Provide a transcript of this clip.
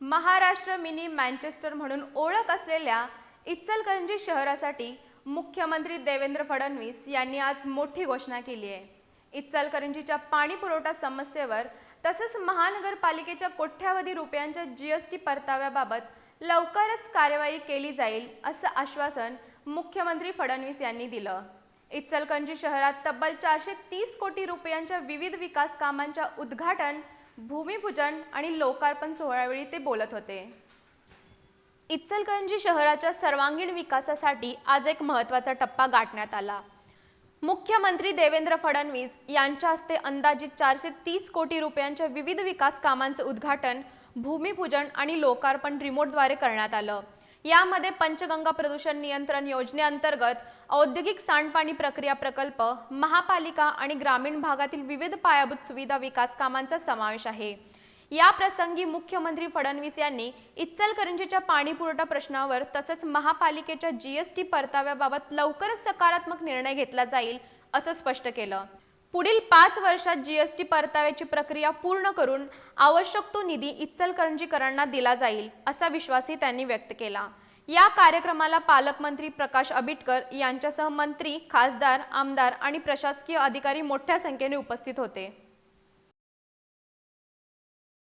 Maharashtra mini Manchester म्हणून ओळख असलेल्या इचलकरंजी शहरासाठी मुख्यमंत्री देवेंद्र फडणवीस यांनी आज मोठी घोषणा केली आहे। इचलकरंजीच्या पाणी पुरवठा समस्येवर तसेच महानगरपालिकेच्या कोट्यावधी रुपयांच्या जीएसटी परताव्याबाबत लवकरच कार्यवाही केली जाईल असं आश्वासन मुख्यमंत्री फडणवीस यांनी दिलं। इचलकरंजी शहरात तब्बल 430 कोटी रुपयांच्या विविध विकास कामांच्या उद्घाटन, भूमिपूजन आणि लोकार्पण सोहळ्यावेळी ते बोलत होते। इचलकरंजी शहराच्या सर्वांगीण विकासासाठी आज एक महत्त्वाचा टप्पा गाठण्यात आला। मुख्यमंत्री देवेंद्र फडणवीस यांच्या हस्ते अंदाजित 430 कोटी रुपयांच्या विविध विकास कामांचे उद्घाटन, भूमिपूजन आणि लोकार्पण रिमोटद्वारे करण्यात आलं। यामध्ये पंचगंगा प्रदूषण नियंत्रण योजनेअंतर्गत औद्योगिक सांडपाणी प्रक्रिया प्रकल्प, महापालिका आणि ग्रामीण भागातील विविध पायाभूत सुविधा विकास कामांचा समावेश आहे। या प्रसंगी मुख्यमंत्री फडणवीस यांनी इचलकरंजीच्या पाणी पुरवठा प्रश्नावर तसेच महापालिकेच्या जीएसटी परताव्याबाबत लवकरच सकारात्मक निर्णय घेतला जाईल असं स्पष्ट केलं। पुढील 5 वर्षात जीएसटी परताव्याची प्रक्रिया पूर्ण करून आवश्यक तो निधी इचलकरंजीकरांना दिला जाईल असा विश्वासही त्यांनी व्यक्त केला। या कार्यक्रमाला पालकमंत्री प्रकाश आंबेडकर यांच्यासह मंत्री, खासदार, आमदार आणि प्रशासकीय अधिकारी मोठ्या संख्येने उपस्थित होते।